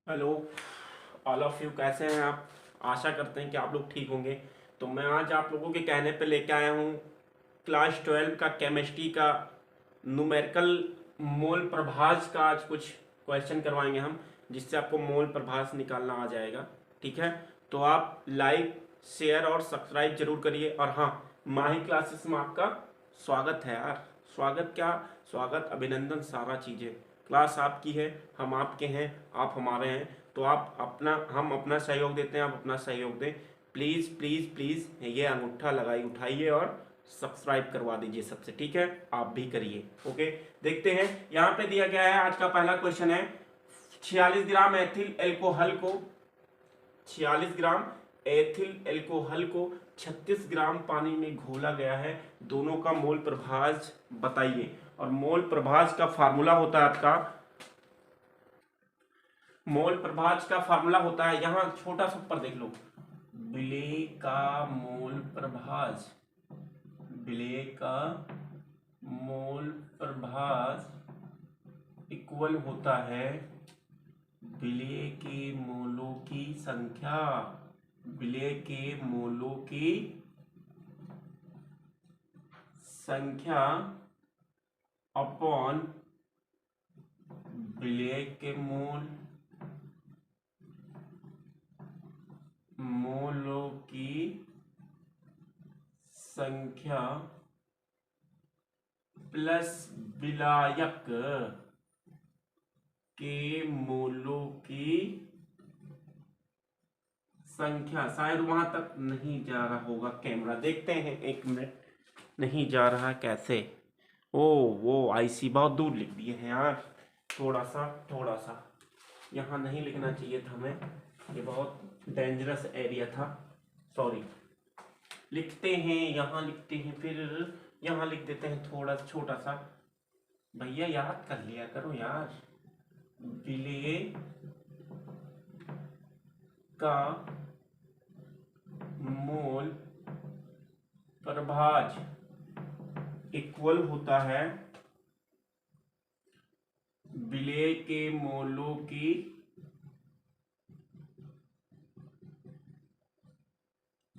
Hello all of you, कैसे हैं आप। आशा करते हैं कि आप लोग ठीक होंगे। तो मैं आज आप लोगों के कहने पे लेके आया हूँ क्लास 12 का केमिस्ट्री का न्यूमेरिकल मोल प्रभाज का। आज कुछ क्वेश्चन करवाएंगे हम, जिससे आपको मोल प्रभाज निकालना आ जाएगा। ठीक है, तो आप लाइक शेयर और सब्सक्राइब जरूर करिए। और हाँ, माही क्लासेस में आपका स्वागत है यार। स्वागत क्या, स्वागत अभिनंदन सारा चीज़ें। क्लास आपकी है, हम आपके हैं, आप हमारे हैं। तो आप अपना, हम अपना सहयोग देते हैं, आप अपना सहयोग दें। प्लीज़ प्लीज़ प्लीज़ ये अंगूठा लगाई उठाइए और सब्सक्राइब करवा दीजिए सबसे। ठीक है, आप भी करिए। ओके, देखते हैं। यहाँ पे दिया गया है, आज का पहला क्वेश्चन है 46 ग्राम एथिल एल्कोहल को 46 ग्राम एथिल एल्कोहल को 36 ग्राम पानी में घोला गया है। दोनों का मोल प्रभाज बताइए। और मोल प्रभाज का फार्मूला होता है आपका, मोल प्रभाज का फार्मूला होता है, यहां छोटा सा ऊपर देख लो, विलेय का मोल प्रभाज, विलेय का मोल प्रभाज इक्वल होता है विलेय के मोलों की संख्या, विलेय के मोलों की संख्या अपॉन विलेय के मोलों की संख्या प्लस विलायक के मोलों की संख्या। शायद वहां तक नहीं जा रहा होगा कैमरा, देखते हैं एक मिनट। नहीं जा रहा कैसे? ओ वो आईसी बहुत दूर लिख दिए हैं यार। थोड़ा सा यहाँ नहीं लिखना चाहिए था हमें, ये बहुत डेंजरस एरिया था। सॉरी। लिखते हैं, यहाँ लिखते हैं, फिर यहाँ लिख देते हैं थोड़ा छोटा सा। भैया याद कर लिया करो यार। विलेय का मोल प्रभाज इक्वल होता है विलेय के मोलों की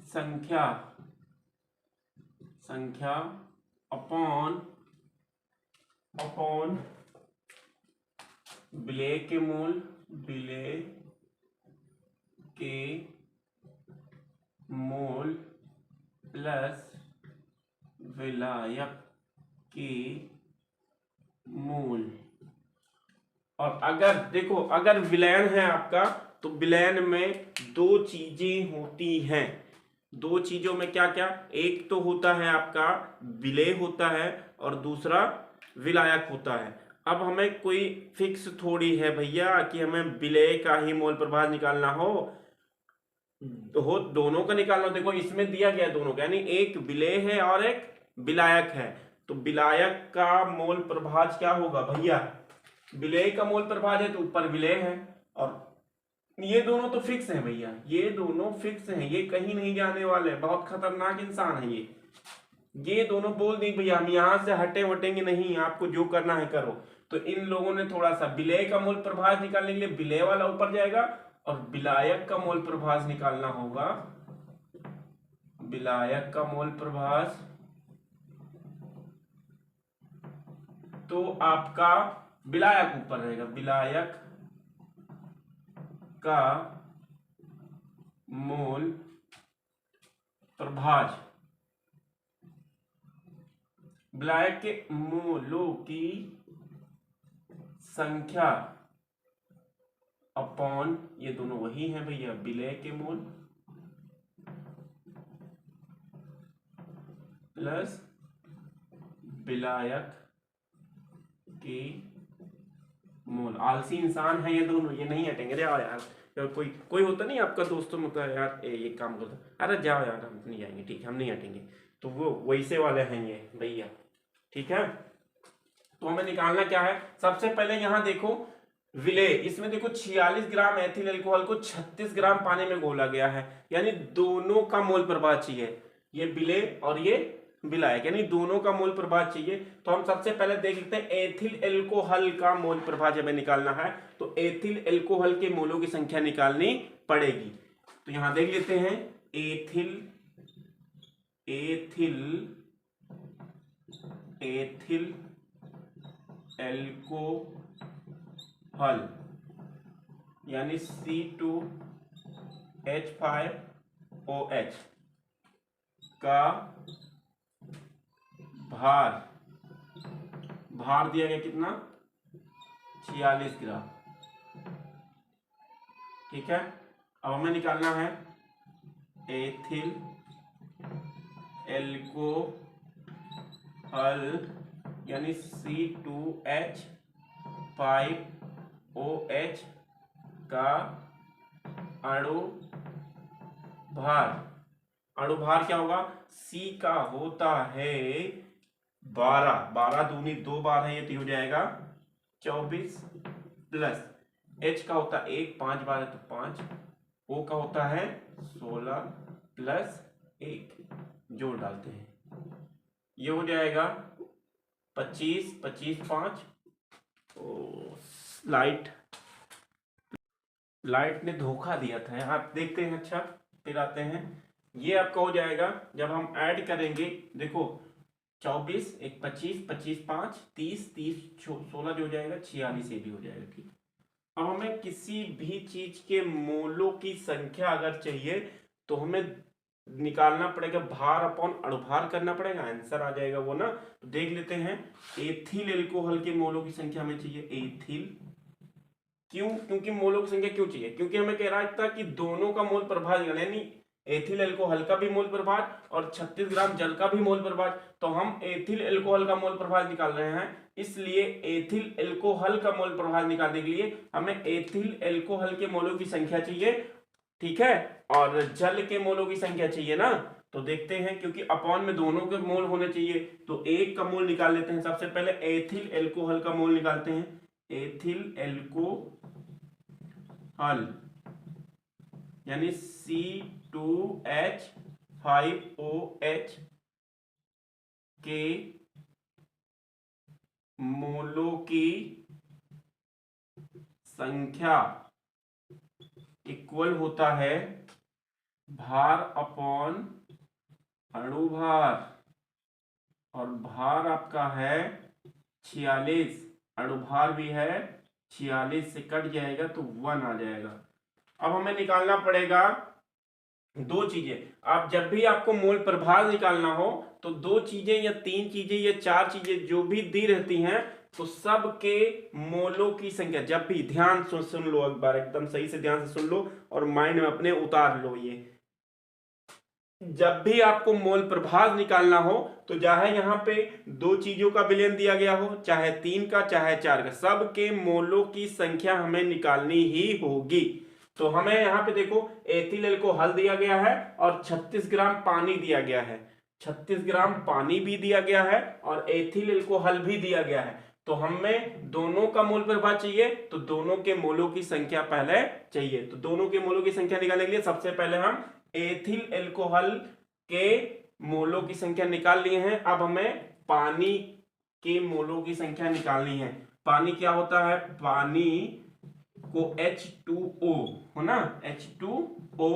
संख्या अपॉन विलेय के मोल प्लस विलायक के मोल। और अगर देखो, अगर विलयन है आपका, तो विलयन में दो चीजें होती हैं। दो चीजों में क्या क्या, एक तो होता है आपका विलेय होता है और दूसरा विलायक होता है। अब हमें कोई फिक्स थोड़ी है भैया कि हमें विलेय का ही मोल प्रभाज निकालना हो दोनों का निकालना हो। देखो इसमें दिया गया दोनों का, यानी एक विलेय है और एक विलायक है। तो विलायक का मोल प्रभाज क्या होगा भैया? विलेय का मोल प्रभाज है तो ऊपर विलेय है, और ये दोनों तो फिक्स हैं भैया, ये दोनों फिक्स हैं, ये कहीं नहीं जाने वाले। बहुत खतरनाक इंसान है ये दोनों बोल दी भैया हम यहां से हटे वटेंगे नहीं, आपको जो करना है करो। तो इन लोगों ने थोड़ा सा विलेय का मोल प्रभाज निकालने के लिए विलेय वाला ऊपर जाएगा, और विलायक का मोल प्रभाज निकालना होगा, विलायक का मोल प्रभाज तो आपका विलायक ऊपर रहेगा, विलायक का मोल प्रभाज, विलायक के मोलों की संख्या अपॉन, ये दोनों वही हैं भैया, विलेय के मोल प्लस विलायक के मोल। आलसी इंसान है ये दोनों, ये नहीं हटेंगे। अरे यार यार, कोई कोई होता नहीं आपका दोस्तों में, होता है यार ये काम करता, अरे जाओ यार हम नहीं जाएंगे, ठीक है हम नहीं हटेंगे। तो वो वैसे वाले हैं ये भैया, ठीक है। तो हमें निकालना क्या है, सबसे पहले यहां देखो विलेय, इसमें देखो 46 ग्राम एथिल अल्कोहल को 36 ग्राम पानी में घोला गया है, यानी दोनों का मोल प्रभाज चाहिए, ये विलेय और ये विलायक, यानी दोनों का मोल प्रभाव चाहिए। तो हम सबसे पहले देख लेते हैं एथिल एल्कोहल का मोल प्रभाव हमें निकालना है, तो एथिल एल्कोहल के मोलों की संख्या निकालनी पड़ेगी। तो यहां देख लेते हैं एथिल एल्कोहल यानी C2H5OH का भार दिया गया कितना, 46 ग्राम। ठीक है, अब हमें निकालना है एथिल एल्कोहल यानी C2H5OH का अणुभार क्या होगा, C का होता है 12 दूनी 2 बार है, ये तो हो जाएगा 24 प्लस H का होता है 1, 5 बार है तो 5, O का होता है 16 प्लस 1, जोड़ डालते हैं, ये हो जाएगा 25, 25, 5। लाइट ने धोखा दिया था, आप देखते हैं। अच्छा फिर आते हैं, ये आपका हो जाएगा जब हम ऐड करेंगे, देखो 24, 1, 25, 25, 5, 30, 30, 16 जो हो जाएगा 46, ये भी हो जाएगा। ठीक, अब हमें किसी भी चीज के मोलों की संख्या अगर चाहिए तो हमें निकालना पड़ेगा भार अपॉन अणुभार करना पड़ेगा, आंसर आ जाएगा वो ना। तो देख लेते हैं एथिल एल्कोहल के मोलों की संख्या हमें चाहिए, एथिल, क्यों, क्योंकि मोलों की संख्या क्यों चाहिए, क्योंकि हमें कह रहा था कि दोनों का मोल प्रभाव यानी एथिल एल्कोहल का भी मोल प्रभाव और 36 ग्राम जल का भी मोल प्रभाव, तो हम एथिल एल्कोहल का मोल प्रभाव निकाल रहे हैं, इसलिए एथिल एल्कोहल का मोल प्रभाव निकालने के लिए हमें एथिल एल्कोहल के मोलों की संख्या चाहिए। ठीक है, और जल के मोलों की संख्या चाहिए ना, तो देखते हैं, क्योंकि अपॉन में दोनों के मोल होने चाहिए, तो एक का मोल निकाल लेते हैं। सबसे पहले एथिल एल्कोहल का मोल निकालते हैं, एथिल एल्कोहल यानी C2H5OH के मोलों की संख्या इक्वल होता है भार अपॉन अणुभार, और भार आपका है 46, अणुभार भी है 46, से कट जाएगा तो 1 आ जाएगा। अब हमें निकालना पड़ेगा दो चीजें। आप जब भी आपको मोल प्रभाव निकालना हो तो 2 चीजें या 3 चीजें या 4 चीजें जो भी दी रहती हैं, तो सबके मोलों की संख्या, जब भी ध्यान सुन लो एक बार, एकदम सही से ध्यान से सुन लो और माइंड में अपने उतार लो, ये जब भी आपको मोल प्रभाव निकालना हो तो चाहे यहाँ पे 2 चीजों का विलयन दिया गया हो, चाहे 3 का, चाहे 4 का, सबके मोलों की संख्या हमें निकालनी ही होगी। तो हमें यहाँ पे देखो एथिल एल्कोहल दिया गया है और 36 ग्राम पानी दिया गया है, 36 ग्राम पानी भी दिया गया है और एथिल एल्कोहल भी दिया गया है, तो हमें दोनों का मोल प्रभाव चाहिए, तो दोनों के मोलों की संख्या पहले चाहिए। तो दोनों के मोलों की संख्या निकालने के लिए सबसे पहले हम एथिल एल्कोहल के मोलों की संख्या निकाल लिए हैं। अब हमें पानी के मोलों की संख्या निकालनी है। पानी क्या होता है, पानी को H2O हो ना, H2O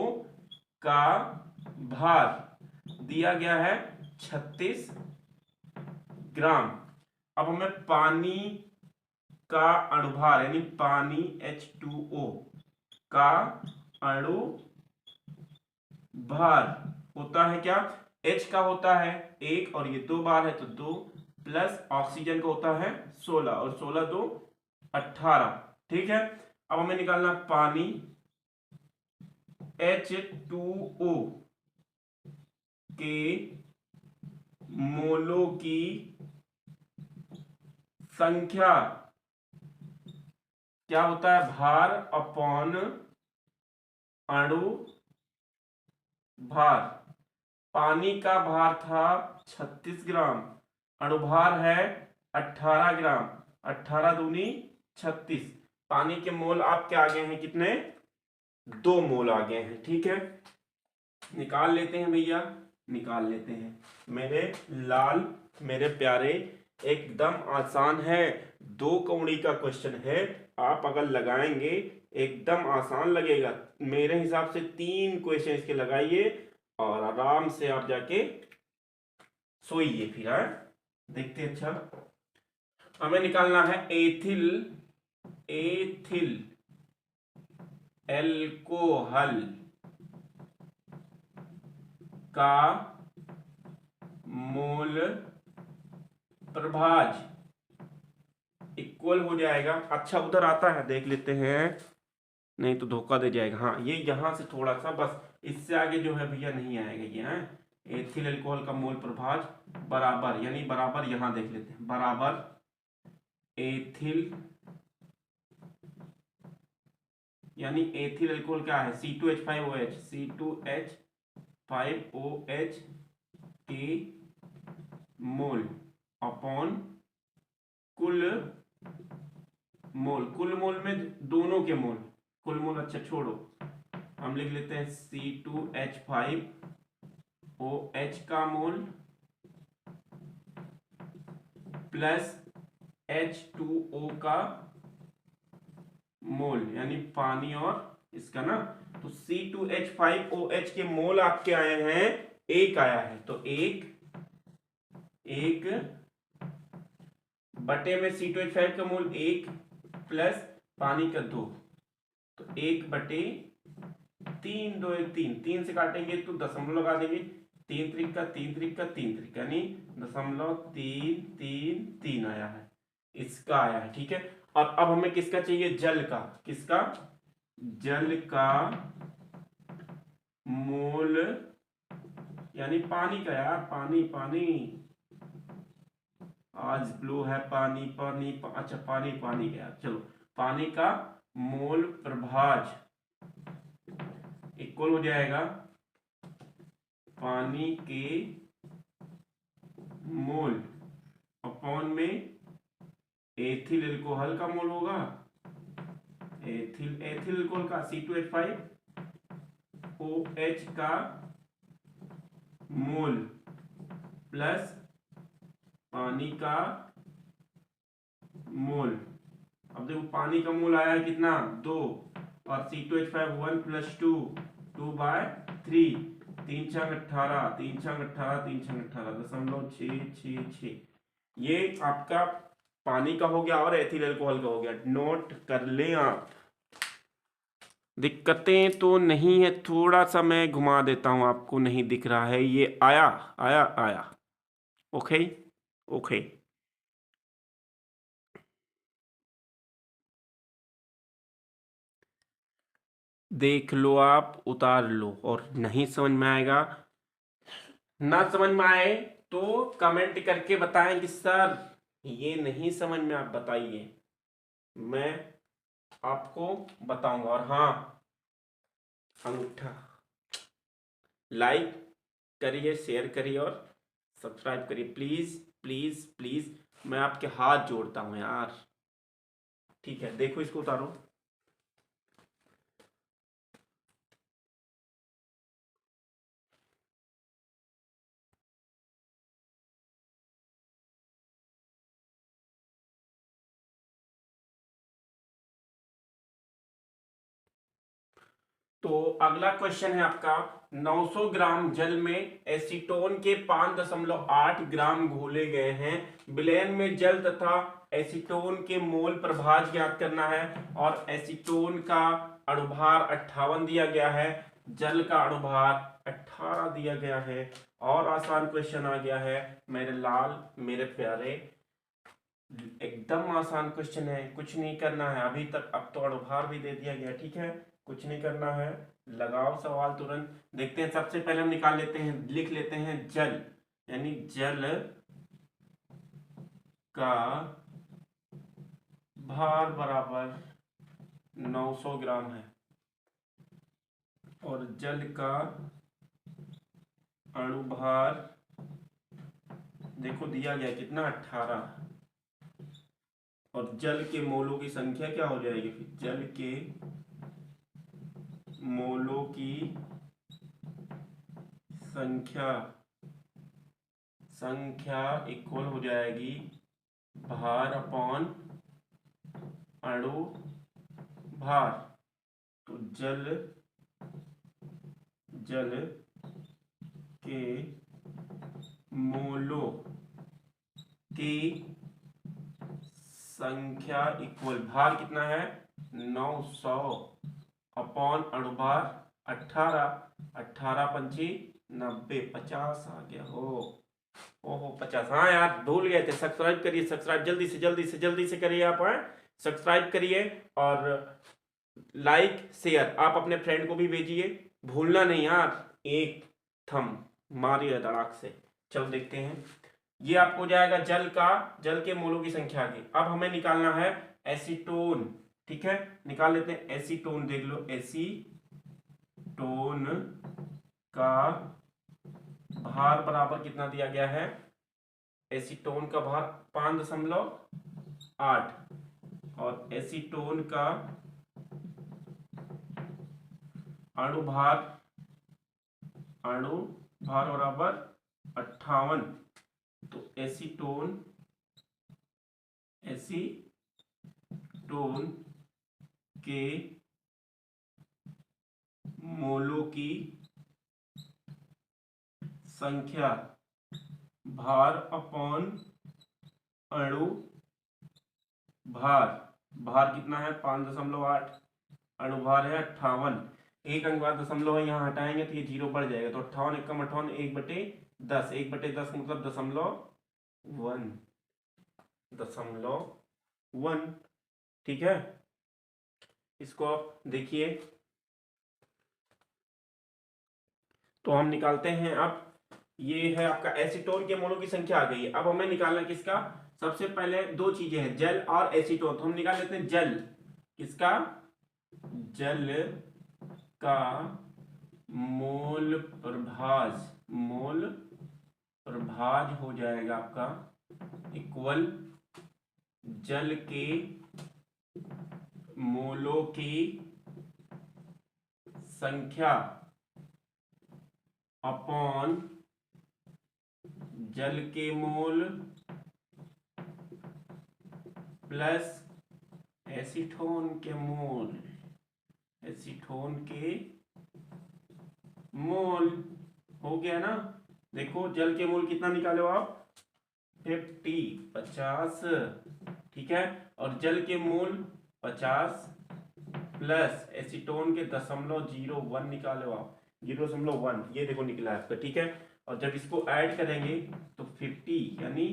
का भार दिया गया है 36 ग्राम। अब हमें पानी का अणुभार यानी पानी H2O का अणुभार होता है क्या, H का होता है 1 और ये 2 बार है तो 2, प्लस ऑक्सीजन का होता है 16 और 16 2 18। ठीक है, अब हमें निकालना पानी H2O के मोलों की संख्या क्या होता है, भार अपॉन अणु भार। पानी का भार था 36 ग्राम, अणुभार है 18 ग्राम, 18 दूनी 36, पानी के मोल आपके आ गए हैं कितने, 2 मोल आ गए हैं। ठीक है, निकाल लेते हैं भैया, निकाल लेते हैं। मेरे लाल, मेरे प्यारे, एकदम आसान है, 2 कौड़ी का क्वेश्चन है। आप अगर लगाएंगे एकदम आसान लगेगा। मेरे हिसाब से 3 क्वेश्चन इसके लगाइए और आराम से आप जाके सोइए फिर। देखते हैं। अच्छा, हमें निकालना है एथिल एथिल एल्कोहल का मोल प्रभाज इक्वल हो जाएगा। अच्छा, उधर आता है, देख लेते हैं, नहीं तो धोखा दे जाएगा। हाँ, ये यहां से थोड़ा सा, बस इससे आगे जो है भैया नहीं आएगा ये है। एथिल अल्कोहल का मोल प्रभाज बराबर, यानी बराबर, यहां देख लेते हैं, बराबर एथिल, यानी एथिल अल्कोहल क्या है, C2H5OH, C2H5OH के मोल अपॉन कुल मोल। कुल मोल में दोनों के मोल, कुल मोल अच्छा छोड़ो, हम लिख लेते हैं C2H5OH का मोल प्लस H2O का मोल, यानी पानी और इसका ना। तो C2H5OH के मोल आपके आए हैं, 1 आया है, तो 1 बटे में C2H5 का मोल 1 प्लस पानी का 2, तो 1 बटे 3, 2 1 3, 3 से काटेंगे तो दशमलव लगा देंगे, 3 त्रिक का 3 त्रिक का 3 त्रिक, यानी 0.333 आया है, इसका आया है। ठीक है, और अब हमें किसका चाहिए, जल का। किसका, जल का मोल, यानी पानी का। यार पानी पानी, आज ब्लू है, पानी पानी अच्छा पानी पानी गया, चलो, पानी का मोल प्रभाज इक्वल हो जाएगा पानी के मोल अपॉन में एथिल अल्कोहल का मोल होगा, एथिल अल्कोहल का C2H5OH का मोल प्लस पानी का मोल। अब देखो पानी का मोल आया है कितना, 2, और C2H5 1 + 2, 2/3, 3 छंग 18, 3 छंग 18, 3 छंग 18, 0.666। ये आपका पानी का हो गया और एथिल अल्कोहल का हो गया, नोट कर लें आप। दिक्कतें तो नहीं है, थोड़ा सा मैं घुमा देता हूं, आपको नहीं दिख रहा है, ये आया आया आया। ओके ओके, देख लो आप, उतार लो, और नहीं समझ में आएगा, ना समझ में आए तो कमेंट करके बताएं कि सर ये नहीं समझ में, आप बताइए, मैं आपको बताऊंगा। और हाँ, अंगूठा लाइक करिए, शेयर करिए और सब्सक्राइब करिए, प्लीज प्लीज प्लीज, मैं आपके हाथ जोड़ता हूं यार। ठीक है, देखो इसको उतारो। तो अगला क्वेश्चन है आपका, 900 ग्राम जल में एसीटोन के 5.8 ग्राम घोले गए हैं। विलयन में जल तथा एसीटोन के मोल प्रभाज ज्ञात करना है, और एसीटोन का अणुभार 58 दिया गया है, जल का अणुभार 18 दिया गया है। और आसान क्वेश्चन आ गया है मेरे लाल, मेरे प्यारे, एकदम आसान क्वेश्चन है, कुछ नहीं करना है अभी तक। अब तो अणुभार भी दे दिया गया, ठीक है, कुछ नहीं करना है, लगाओ सवाल तुरंत। देखते हैं, सबसे पहले हम निकाल लेते हैं, लिख लेते हैं जल, यानी जल का भार बराबर 900 ग्राम है, और जल का अणुभार देखो दिया गया कितना, 18, और जल के मोलों की संख्या क्या हो जाएगी फिर, जल के मोलों की संख्या संख्या इक्वल हो जाएगी भार अपॉन अणु भार। तो जल के मोलों की संख्या इक्वल, भार कितना है 900 अपॉन अणुभार 18, 18 पंची 90, 50 आ गया हो। ओहो 50, हाँ यार भूल गए थे। सब्सक्राइब करिए, सब्सक्राइब जल्दी से करिए आप, सब्सक्राइब करिए और लाइक शेयर आप अपने फ्रेंड को भी भेजिए, भूलना नहीं यार। एक थम मारिए धड़ाक से। चलो देखते हैं, ये आपको जाएगा जल के मोलों की संख्या की। अब हमें निकालना है एसीटोन, ठीक है निकाल लेते हैं। एसीटोन देख लो, एसीटोन का भार बराबर कितना दिया गया है, एसीटोन का भार 5.8 और एसीटोन का अणुभार बराबर 58। तो एसीटोन के मोलों की संख्या भार अपॉन अणु भार कितना है 5.8, अणुभार है 58, एक अंक बाद दशमलव है, यहाँ हटाएंगे तो ये 0 बढ़ जाएगा। तो 58 एकम 58, 1/10, 1/10 मतलब 0.1, ठीक है। इसको आप देखिए, तो हम निकालते हैं। अब ये है आपका एसीटोन के मोलों की संख्या आ गई है। अब हमें निकालना किसका, सबसे पहले दो चीजें हैं, जल और एसीटोन। तो हम निकाल लेते हैं जल, किसका, जल का मोल प्रभाज हो जाएगा आपका इक्वल जल के मोलों की संख्या अपॉन जल के मोल प्लस एसीटोन के मोल, हो गया ना। देखो जल के मोल कितना निकाले हो आप, 50, ठीक है। और जल के मोल 50 प्लस एसीटोन के 0.01 निकाले हो आप, 0.1, ये देखो निकला है आपका, ठीक है। और जब इसको ऐड करेंगे तो 50 यानी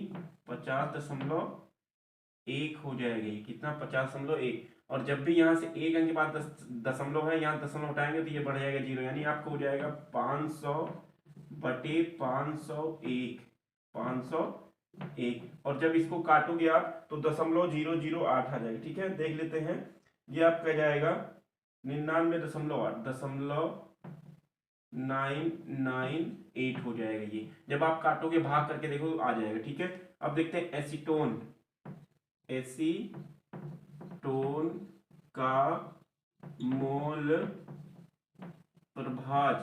50.1 हो जाएगा। ये कितना 50.1, और जब भी यहाँ से एक अंक के बाद दशमलव है, यहाँ दशमलव हटाएंगे तो ये बढ़ जाएगा 0, यानी आपको हो जाएगा 500/501। और जब इसको काटोगे आप तो 0.008 आ जाएगा, ठीक है। देख लेते हैं, ये आपका जाएगा 99.998 हो जाएगा। ये जब आप काटोगे भाग करके देखो तो आ जाएगा, ठीक है। अब देखते हैं एसीटोन का मोल प्रभाज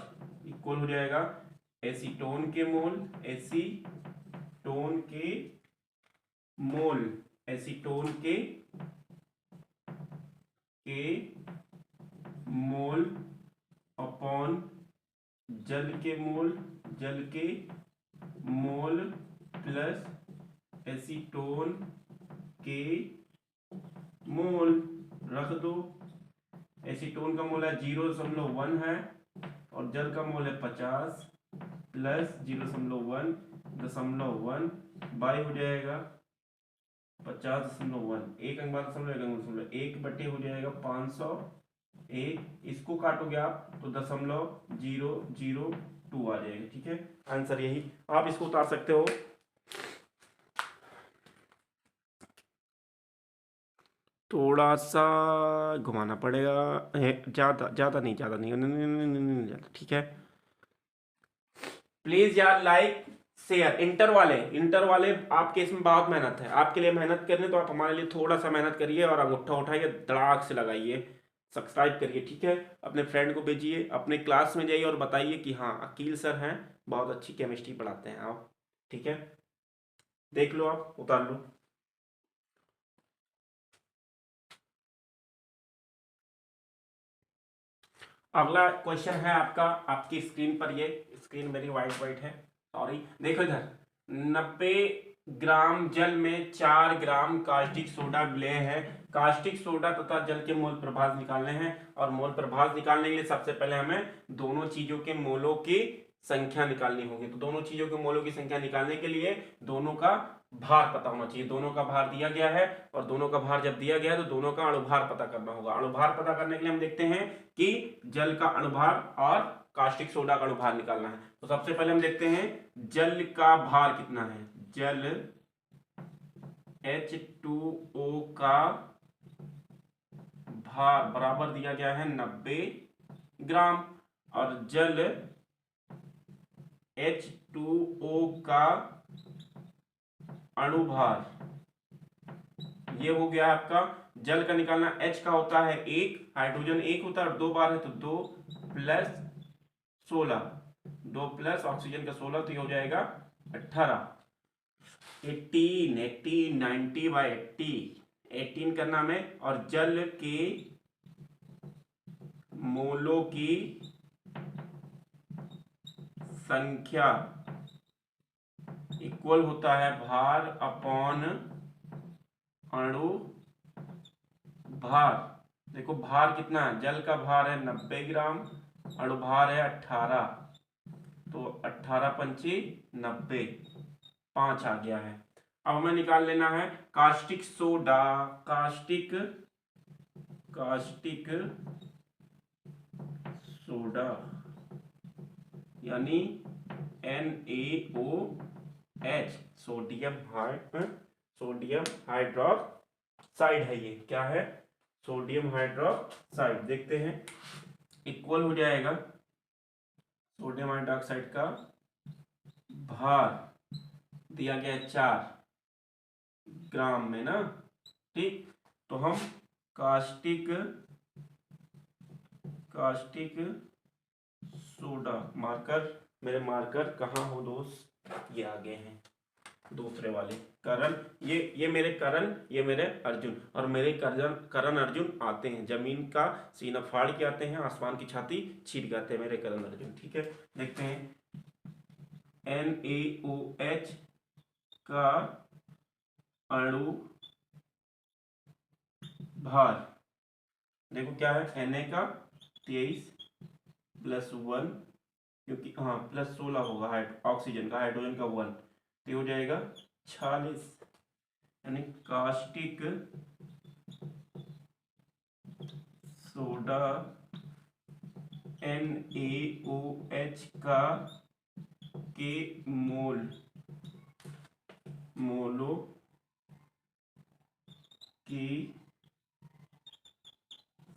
इक्वल हो जाएगा एसीटोन के मोल अपॉन जल के मोल प्लस एसीटोन के मोल, रख दो। एसीटोन का मोल है 0.1 है और जल का मोल है 50 प्लस 0.1 बाई हो जाएगा 50.1, एक अंक बाद दशमलव, एक अंक दशमलव, 1/, हो जाएगा 501। इसको काटोगे आप तो 0.002 आ जाएगा, ठीक है। आंसर यही, आप इसको उतार सकते हो। थोड़ा सा घुमाना पड़ेगा, ज्यादा नहीं, ज्यादा, ठीक है। प्लीज यार लाइक शेयर। इंटर वाले आपके इसमें बहुत मेहनत है, आपके लिए मेहनत करने, तो आप हमारे लिए थोड़ा सा मेहनत करिए और अंगूठा उठाइए, धड़ाक से लगाइए, सब्सक्राइब करिए, ठीक है। अपने फ्रेंड को भेजिए, अपने क्लास में जाइए और बताइए कि हाँ अकील सर हैं, बहुत अच्छी केमिस्ट्री पढ़ाते हैं आप, ठीक है, देख लो, आप उतार लो। अगला क्वेश्चन है आपका, आपकी स्क्रीन पर, ये स्क्रीन मेरी वाइट वाइट है, सॉरी, देखो इधर। 90 ग्राम जल में 4 ग्राम कास्टिक सोडा मिले हैं। कास्टिक सोडा तथा जल के मोल प्रभाव निकालने हैं, और मोल प्रभाव निकालने के लिए सबसे पहले हमें दोनों चीजों के मोलों की संख्या निकालनी होगी। तो दोनों चीजों के मोलों की संख्या निकालने के लिए दोनों का भार पता होना चाहिए। दोनों का भार दिया गया है, और दोनों का भार जब दिया गया है तो दोनों का अणुभार पता करना होगा। अणुभार पता करने के लिए हम देखते हैं कि जल का अणुभार और कास्टिक सोडा का अणुभार निकालना है। तो सबसे पहले हम देखते हैं जल का भार कितना है। जल H2O का भार बराबर दिया गया है 90 ग्राम, और जल H2O का अणुभार ये हो गया आपका। जल का निकालना, H का होता है 1, हाइड्रोजन 1 होता है, और 2 बार है तो 2 प्लस 16, 2 प्लस ऑक्सीजन का 16, तो ये हो जाएगा 18। 18 90 बाई 18 करना में, और जल के मोलों की संख्या इक्वल होता है भार अपॉन अणु भार। देखो भार कितना है, जल का भार है 90 ग्राम, अणु भार है 18, तो 18 पंची 90, 5 आ गया है। अब हमें निकाल लेना है कास्टिक सोडा। कास्टिक सोडा यानी NaOH, सोडियम हाइड्रोक्साइड है। ये क्या है, सोडियम हाइड्रोक्साइड। देखते हैं, इक्वल हो जाएगा सोडियम हाइड्रोक्साइड का भार दिया गया 4 ग्राम में ना, ठीक। तो हम कास्टिक सोडा, मार्कर, मेरे मार्कर कहाँ हो दोस्त, ये आगे हैं दूसरे वाले। करण, ये मेरे करण, ये मेरे अर्जुन, और मेरे करण अर्जुन आते हैं, जमीन का सीना फाड़ के आते हैं, आसमान की छाती छीन के आते हैं मेरे करण अर्जुन, ठीक है। देखते हैं NaOH का अणु भार, देखो क्या है, Na का 23 प्लस 1, क्योंकि हाँ प्लस 16 होगा, ऑक्सीजन का, हाइड्रोजन का 1, तो हो जाएगा 46, यानी कास्टिक सोडा NaOH का के मोलों की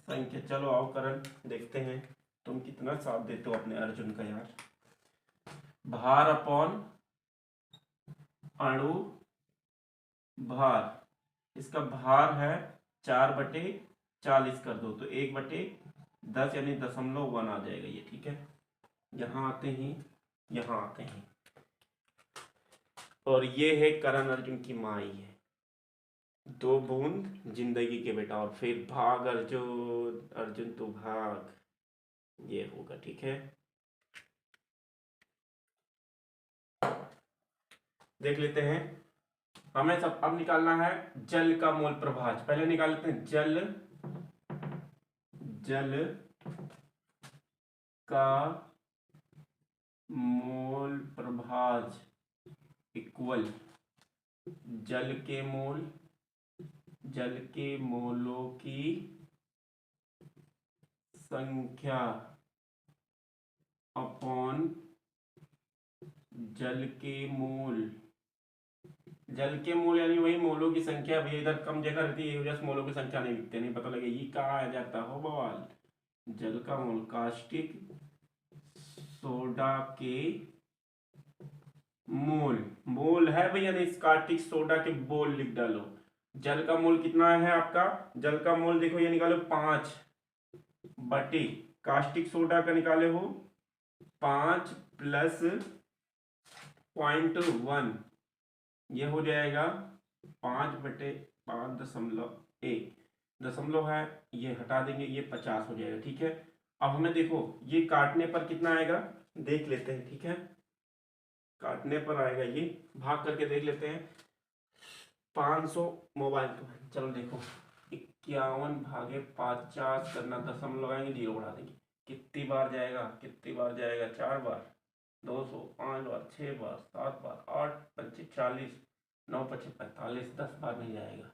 संख्या। चलो आओ करण, देखते हैं तुम कितना साथ देते हो अपने अर्जुन का यार। भार अपॉन अणु भार, इसका भार है 4/40 कर दो तो 1/10 यानी 0.1 आ जाएगा ये, ठीक है। यहाँ आते हैं, और ये है करण अर्जुन की माई है। 2 बूंद जिंदगी के बेटा, और फिर भाग अर्जुन तू भाग, ये होगा, ठीक है। देख लेते हैं, हमें सब अब निकालना है जल का मोल प्रभाज। पहले निकाल लेते हैं जल का मोल प्रभाज इक्वल जल के मोलों की संख्या अपॉन जल के मोल यानी वही मोलों की संख्या। भैया इधर कम जगह रहती है, जस्ट मोलों की संख्या नहीं लिखते, नहीं पता लगे ये कहाँ आ जाता हो बवाल। जल का मोल, कास्टिक सोडा के मोल है भैया, नहीं कास्टिक सोडा के बोल लिख डालो। जल का मोल कितना है आपका, जल का मोल देखो ये निकालो 5 बटे, कास्टिक सोडा का निकाले हो 5 प्लस 0.1, ये हो जाएगा 5/5.1 दशमलव है, ये हटा देंगे, ये 50 हो जाएगा। ठीक है, अब हमें देखो ये काटने पर कितना आएगा देख लेते हैं। ठीक है, काटने पर आएगा, ये भाग करके देख लेते हैं। 500 मोबाइल तो है, चलो देखो 51 भागे 50 करना, दशमलव लगाएंगे, जीरो बढ़ा देंगे। कितनी बार जाएगा, कितनी बार जाएगा, 4 बार, 200, 5 बार, 6 बार, 7 बार, 8 पंचे 40, 9 पचे 45, 10 बार नहीं जाएगा।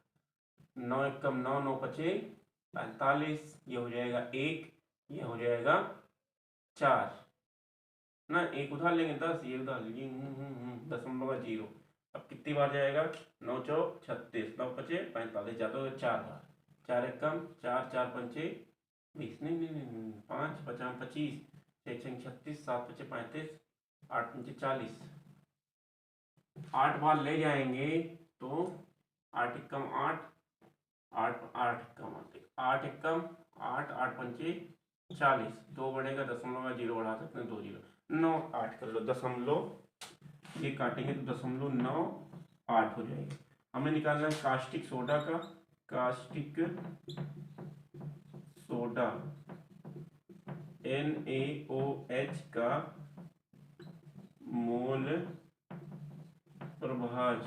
9 एकम 9, 9 पचे 45, ये हो जाएगा 1, ये हो जाएगा 4 ना, एक उधार लेंगे 10, ये उधार लेंगे, दशमलव जीरो। अब कितनी बार जाएगा, 9 चौक 36, 9 पचे 45, जाता है 4 बार। 4 एकम 4, 4 पंचे 20, नहीं 5 पचास 25, 6 छंग 36, 7 पचे 35, 8 पंचे 40, 8 बार ले जाएंगे तो 8 एकम 8, 8 8 एकम 8 एकम 8, 8 पंचे 40, 2 बढ़ेगा, दशमलव का जीरो बढ़ा सकते हैं, 2 जीरो, 9 8 कर लो, दशमलव ये काटेंगे तो 0.98 हो जाएगा। हमें निकालना है कास्टिक सोडा का, कास्टिक सोडा NaOH का मोल प्रभाज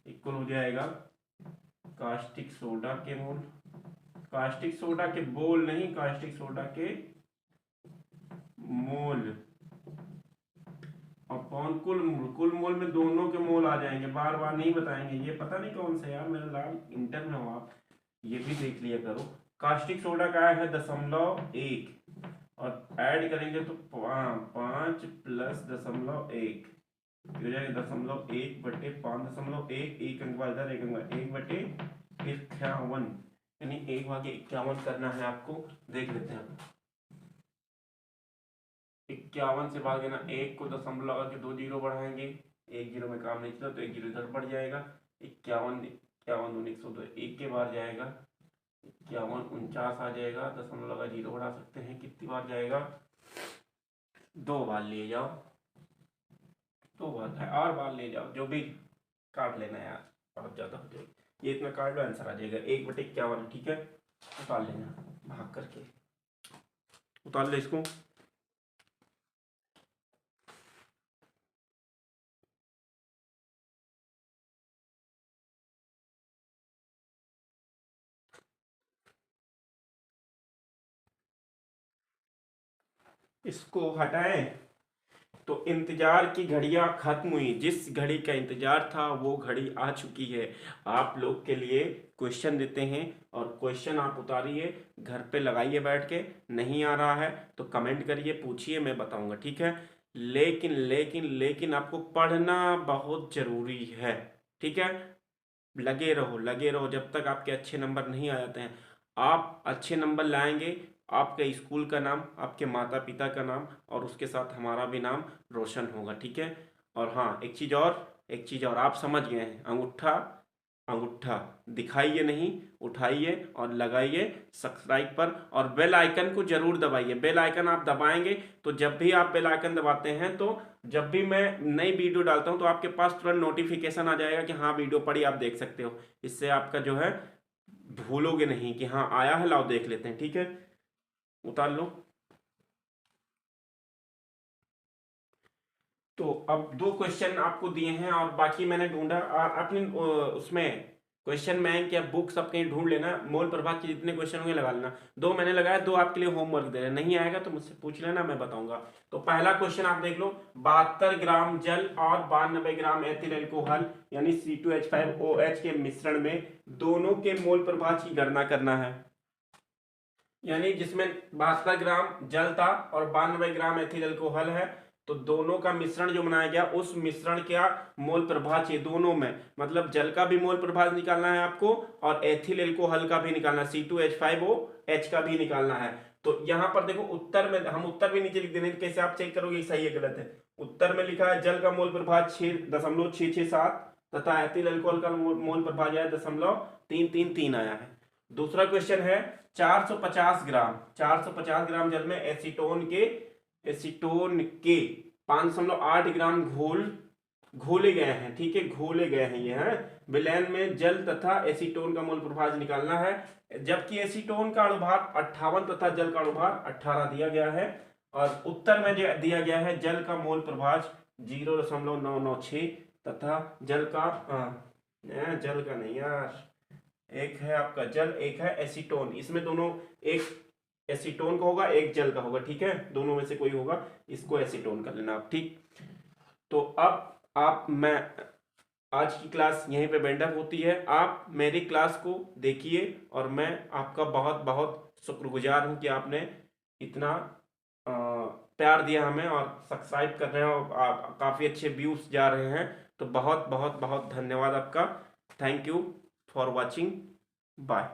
इक्वल हो जाएगा कास्टिक सोडा के मोल, कास्टिक सोडा के बोल नहीं, कास्टिक सोडा के मोल अपॉन कुल मोल। कुल मोल में दोनों के मोल आ जाएंगे, बार बार नहीं बताएंगे, ये पता नहीं कौन सा यार, मेरे लाल इंटर में हो आप, ये भी देख लिया करो। कास्टिक सोडा का है 0.1 और ऐड करेंगे तो 5 प्लस 0.1 हो जाएगा 0.1/5.1, एक अंक इधर, एक अंक 1/51, यानी 1/51 करना है आपको। देख लेते हैं 51 से भाग देना, 1 को दशमलव लगा के 2 जीरो बढ़ाएंगे, 1 जीरो में काम नहीं चला तो 1 जीरो इधर बढ़ जाएगा। 51 51 दूनी 102, 1 के बार जाएगा, 51 49 आ जाएगा, दशमलव लगा जीरो बढ़ा सकते हैं, कितनी बार जाएगा, 2 बार ले जाओ, 2 बार है और बार ले जाओ, जो भी काट लेना यार, बहुत ज़्यादा हो जाएगा, ये इतना काट लो आंसर आ जाएगा 1/51। ठीक है, उतार लेना भाग करके, उतार ले इसको। इसको हटाएं तो इंतजार की घड़ियां खत्म हुई, जिस घड़ी का इंतजार था वो घड़ी आ चुकी है। आप लोग के लिए क्वेश्चन देते हैं और क्वेश्चन आप उतारिए, घर पे लगाइए बैठ के, नहीं आ रहा है तो कमेंट करिए, पूछिए, मैं बताऊंगा। ठीक है, लेकिन लेकिन लेकिन आपको पढ़ना बहुत जरूरी है। ठीक है, लगे रहो लगे रहो, जब तक आपके अच्छे नंबर नहीं आ जाते हैं। आप अच्छे नंबर लाएंगे, आपके स्कूल का नाम, आपके माता पिता का नाम और उसके साथ हमारा भी नाम रोशन होगा। ठीक है, और हाँ एक चीज़ और आप समझ गए हैं, अंगूठा अंगूठा दिखाइए नहीं, उठाइए और लगाइए सब्सक्राइब पर, और बेल आइकन को जरूर दबाइए। बेल आइकन आप दबाएंगे तो जब भी आप बेल आइकन दबाते हैं तो जब भी मैं नई वीडियो डालता हूं तो आपके पास तुरंत नोटिफिकेशन आ जाएगा कि हाँ वीडियो पड़ी, आप देख सकते हो। इससे आपका जो है भूलोगे नहीं कि हाँ आया है, लाओ देख लेते हैं। ठीक है, उतार लो। तो अब 2 क्वेश्चन आपको दिए हैं और बाकी मैंने ढूंढा, और अपने उसमें क्वेश्चन बैंक या बुक सब कहीं ढूंढ लेना, मोल प्रभाग के जितने क्वेश्चन होंगे लगा लेना। 2 मैंने लगाया, 2 आपके लिए होमवर्क दे रहे, नहीं आएगा तो मुझसे पूछ लेना, मैं बताऊंगा। तो पहला क्वेश्चन आप देख लो, 72 ग्राम जल और 92 ग्राम एथिल एल्कोहल यानी C2H5OH के मिश्रण में दोनों के मोल प्रभाग की गणना करना है। यानी जिसमें 72 ग्राम जल था और 92 ग्राम एथिल अल्कोहल है, तो दोनों का मिश्रण जो बनाया गया, उस मिश्रण का मोल प्रभाव चाहिए दोनों में, मतलब जल का भी मोल प्रभाव निकालना है आपको और एथिल एल्कोहल का भी निकालना है, C2H5OH का भी निकालना है। तो यहाँ पर देखो उत्तर में, हम उत्तर भी नीचे लिख देंगे, कैसे आप चेक करोगे सही है गलत है। उत्तर में लिखा है जल का मोल प्रभाव 6.667 तथा एथिल अल्कोहल का मोल प्रभाव जो है 0.333 आया है। दूसरा क्वेश्चन है 450 ग्राम जल में एसीटोन के 5.8 ग्राम घोल घोले गए हैं, ठीक है, घोले गए हैं ये हैं। विलयन में जल तथा एसीटोन का मोल प्रभाज निकालना है, जबकि एसीटोन का अणुभार 58 तथा जल का अणुभार 18 दिया गया है। और उत्तर में जो दिया गया है जल का मोल प्रभाज 0.996 तथा जल का जल का नहीं यार, एक है आपका जल, एक है एसीटोन, इसमें दोनों एक एसीटोन का होगा एक जल का होगा, ठीक है, दोनों में से कोई होगा, इसको एसीटोन कर लेना आप, ठीक। तो अब आप मैं आज की क्लास यहीं पे बेंड अप होती है। आप मेरी क्लास को देखिए और मैं आपका बहुत बहुत शुक्रगुजार हूँ कि आपने इतना प्यार दिया हमें और सब्सक्राइब कर रहे हैं और आप काफ़ी अच्छे व्यूज जा रहे हैं। तो बहुत बहुत बहुत धन्यवाद आपका। Thank you for watching. Bye.